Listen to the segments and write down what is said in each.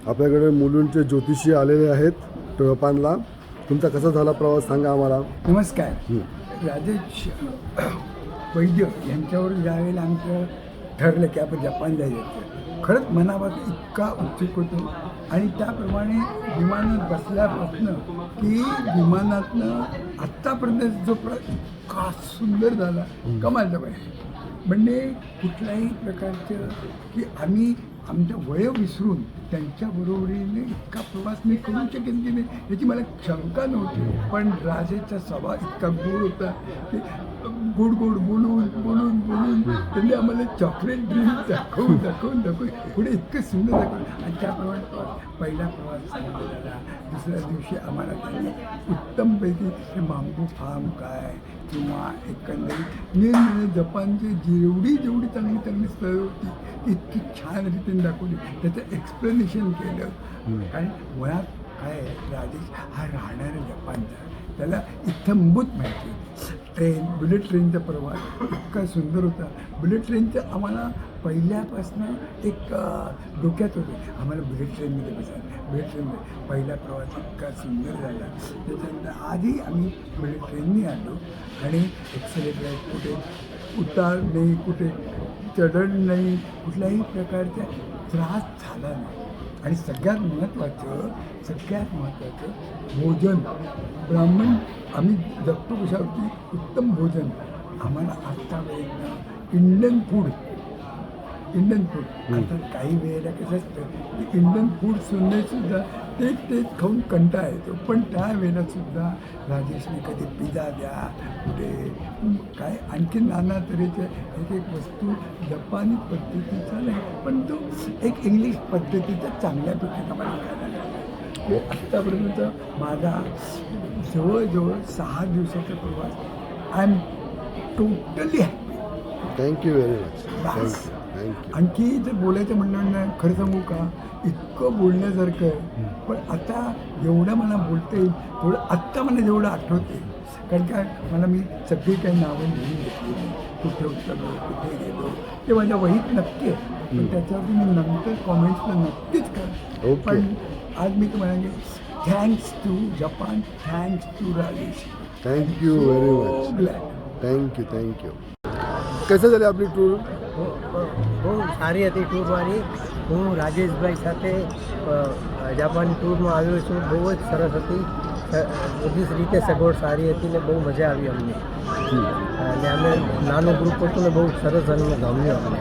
आपल्याकडे मुलुंडचे ज्योतिषी आलेले आहेत जपानला. तुमचा कसा झाला प्रवास सांगा आम्हाला. नमस्कार. राजेश वैद्य यांच्यावर ज्यावेळेला आमचं ठरलं की आपण जपान जायचं, खरंच मनावर इतका उत्सुक होतो आणि त्याप्रमाणे विमानात बसल्यापासनं की विमानातनं आत्तापर्यंत जो इतका सुंदर झाला, कमालचा पाहिजे. म्हणजे कुठल्याही प्रकारचं की आम्ही आमचं वय विसरून त्यांच्या बरोबरीने इतका प्रवास मी करू शकेन की नाही याची मला शंका नव्हती. पण राजेचा स्वभाव इतका गोड होता की गोड गोड बोलून बोलून बोलून त्यांनी आम्हाला चॉकलेट ड्रिंक दाखवून पुढे इतकं सुंदर दाखवलं. आणि त्याप्रमाणे पहिला प्रवास झाला. दुसऱ्या दिवशी आम्हाला त्यांनी उत्तमपैकी हे बांबू फार्म काय किंवा एकंदरीत मी जपानची जेवढी चांगली स्थळं होती इतकी छान रीतीने दाखवली, त्याचं एक्सप्लेनेशन केलं. आणि मुळात काय राजेश हा राहणारा जपानचा, त्याला इत्थंभूत माहिती. बुलेट ट्रेनचा प्रवास इतका सुंदर होता. बुलेट ट्रेनचं आम्हाला पहिल्यापासनं एक डोक्यात होते आम्हाला बुलेट ट्रेनमध्ये बसायला. बुलेट ट्रेनमध्ये पहिला प्रवास इतका सुंदर झाला. त्याच्यानंतर आधी आम्ही बुलेट ट्रेनने आलो आणि एक्सेलेटर कुठे उतार नाही, कुठे चढण नाही, कुठल्याही प्रकारचा त्रास झाला नाही. आणि सगळ्यात महत्त्वाचं भोजन. ब्राह्मण आम्ही जगतो कशावरती, उत्तम भोजन. आम्हाला आत्तापर्यंत इंडियन फूड आता काही वेळेला कसं असतं की इंडियन फूड सुद्धा तेच खाऊन कंटाळा येतो. पण त्यावेळेला सुद्धा राजेशने कधी पिझ्झा द्या, कुठे काय आणखी नाना तऱ्हेच्या एक वस्तू जपानी पद्धतीचा नाही, पण तो एक इंग्लिश पद्धतीचा चांगल्यापैकी आम्हाला खायला लागला. आत्तापर्यंतचा माझा जवळजवळ 6 दिवसाचा प्रवास. I am totally happy. Thank you very much. Bus. Thank you. आणखी जर बोलायचं म्हणलं ना, खरं सांगू का, इतकं बोलण्यासारखं आहे. पण आता एवढं मला बोलता येईल तेवढं आत्ता मला जेवढं आठवते. कारण काय मला मी सगळी काही नावं लिहून घेतली, कुठे उतरलो कुठे गेलो ते माझ्या वहीत नक्की आहे. पण त्याच्यावरती मी नंतर कॉमेंट्सला नक्कीच कर. पण आज मी तुम्हाला सांगेन thanks to Japan, thanks to Rajesh. Thank you very much. Thank you. कैसे झाली आपली टूर? બહુ સારી હતી ટૂરવાની. હું રાજેશભાઈ સાથે જાપાન ટૂરમાં આવ્યો છું. બહુ જ સરસ હતી. બધી જ રીતે સગવડ સારી હતી ને બહુ મજા આવી અમને. અને અમે નાનું ગ્રુપ હતું ને બહુ સરસ અમને ગમ્યું અમને.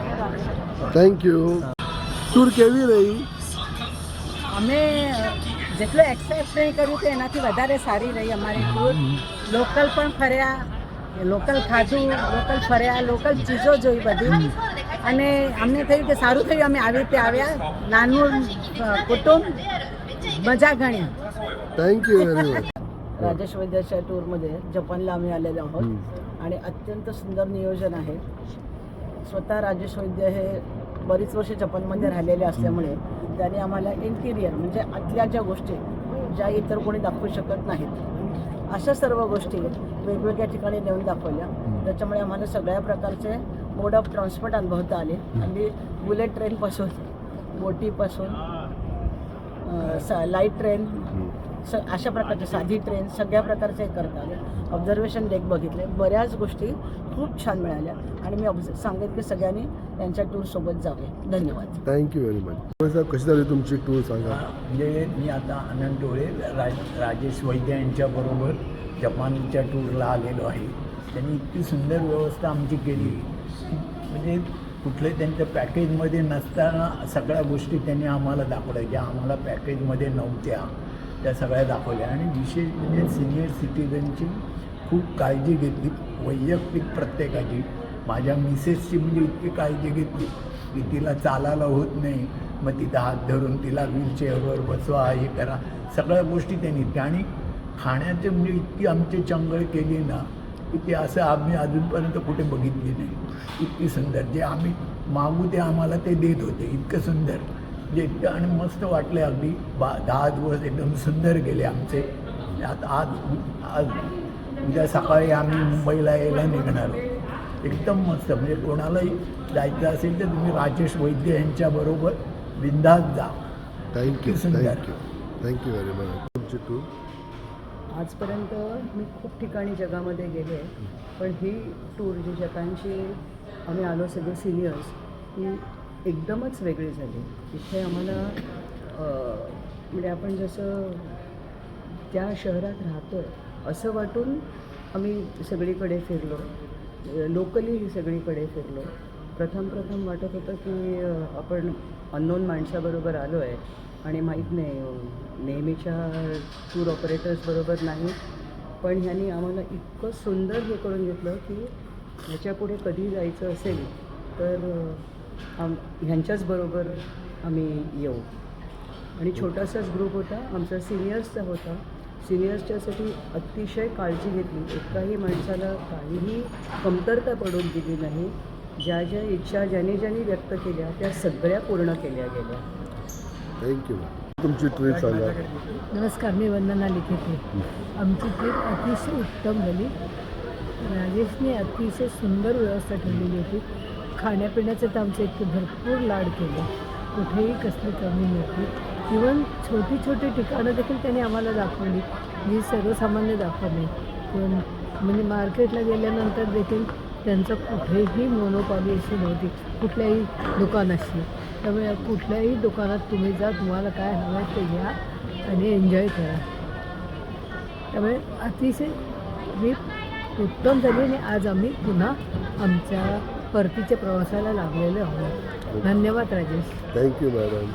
Thank you. ટૂર કેવી રહી? અમે જેટલું એક્સેપ્ટ નહીં કર્યું તો એનાથી વધારે સારી રહી અમારી ટૂર. લોકલ પણ ફર્યા, લોકલ ખાધું, લોકલ ફર્યા, લોકલ ચીજો જોઈ બધી. અને અમને થયું કે સારું થયું અમે આવી રીતે આવ્યા. નાનું કુટુંબ, મજા ઘણી. Thank you very much. राजेश वैद्याच्या टूरमध्ये जपानला आम्ही आलेलो आहोत आणि अत्यंत सुंदर नियोजन आहे. स्वतः राजेश वैद्य हे बरीच वर्ष जपानमध्ये राहिलेले असल्यामुळे त्यांनी आम्हाला इंटिरियर म्हणजे आतल्या ज्या गोष्टी ज्या इतर कोणी दाखवू शकत नाहीत अशा सर्व गोष्टी वेगवेगळ्या ठिकाणी नेऊन दाखवल्या. त्याच्यामुळे आम्हाला सगळ्या प्रकारचे मोड ऑफ ट्रान्सपोर्ट अनुभवता आले. आणि बुलेट ट्रेनपासून, बोटीपासून, लाईट ट्रेन, अशा प्रकारचे साधी ट्रेन सगळ्या प्रकारचे करता आले. ऑब्झर्वेशन डेक बघितले, बऱ्याच गोष्टी खूप छान मिळाल्या. आणि मी सांगेन की सगळ्यांनी त्यांच्या टूरसोबत जावे. धन्यवाद. Thank you very much. साहेब कशी झाली तुमची टूर सांगा. म्हणजे मी आता आनंद डोळे राजेश वैद्य यांच्याबरोबर जपानच्या टूरला आलेलो आहे. त्यांनी इतकी सुंदर व्यवस्था आमची केली. म्हणजे कुठले त्यांच्या पॅकेजमध्ये नसताना सगळ्या गोष्टी त्यांनी आम्हाला दाखवल्या, ज्या आम्हाला पॅकेजमध्ये नव्हत्या त्या सगळ्या दाखवल्या. आणि विशेष म्हणजे सिनियर सिटीजनची खूप काळजी घेतली, वैयक्तिक प्रत्येकाची. माझ्या मिसेसची म्हणजे इतकी काळजी घेतली की तिला चालायला होत नाही, मग तिथं हात धरून तिला व्हीलचेअरवर बसवा, हे करा, सगळ्या गोष्टी त्यांनी. आणि खाण्याचे म्हणजे इतकी आमची चंगळ केली ना की ते असं आम्ही अजूनपर्यंत कुठे बघितली नाही. इतकी सुंदर जे आम्ही मागू ते आम्हाला ते देत होते. इतकं सुंदर म्हणजे इतकं आणि मस्त वाटले. अगदी 10 दिवस एकदम सुंदर गेले आमचे. आता आज उद्या सकाळी आम्ही मुंबईला यायला निघणार. एकदम मस्त. म्हणजे कोणालाही जायचं असेल तर तुम्ही राजेश वैद्य यांच्याबरोबर बिनधास्त जा. थँक्यू सुंदर. Thank you very much. तुमची टूर आजपर्यंत मी खूप ठिकाणी जगामध्ये गेले पण ही टूर जी जपानची आम्ही आलो सगळे सिनियर्स ही एकदमच वेगळी झाली. इथे आम्हाला म्हणजे आपण जसं त्या शहरात राहतो आहे असं वाटून आम्ही सगळीकडे फिरलो. लोकली सगळीकडे फिरलो. प्रथम वाटत होतं की आपण अननोन माणसाबरोबर आलो आहे आणि माहीत नाही नेहमीच्या टूर ऑपरेटर्सबरोबर नाही पण ह्यांनी आम्हाला इतकं सुंदर हे करून घेतलं की ह्याच्यापुढे कधी जायचं असेल तर ह्यांच्याच बरोबर आम्ही येऊ. आणि छोटासाच ग्रुप होता आमचा सिनियर्सचा होता. सिनियर्सच्यासाठी अतिशय काळजी घेतली. एकाही माणसाला काहीही कमतरता पडून दिली नाही. ज्या ज्या इच्छा ज्याने व्यक्त केल्या त्या सगळ्या पूर्ण केल्या गेल्या. थँक्यू. तुमची ट्रीप सांगा. नमस्कार, मी वंदना लिखिते. आमची ट्रीप अतिशय उत्तम झाली. राजेशने अतिशय सुंदर व्यवस्था ठेवलेली होती. खाण्यापिण्याचे तर आमचे इतके भरपूर लाड केले. कुठेही कसली कमी नव्हती. इवन छोटी छोटी ठिकाणं देखील त्याने आम्हाला दाखवली जी सर्वसामान्य दाखवत नाही. पण म्हणजे मार्केटला गेल्यानंतर देखील त्यांचं कुठेही मोनोपॉली अशी नव्हती कुठल्याही दुकानाशी. त्यामुळे कुठल्याही दुकानात तुम्ही जा, तुम्हाला काय हवं आहे ते घ्या आणि एन्जॉय करा. त्यामुळे अतिशय ट्रीप उत्तम झाली आणि आज आम्ही पुन्हा आमच्या परतीच्या प्रवासाला लागलेलो आहोत. धन्यवाद राजेश. Thank you madam.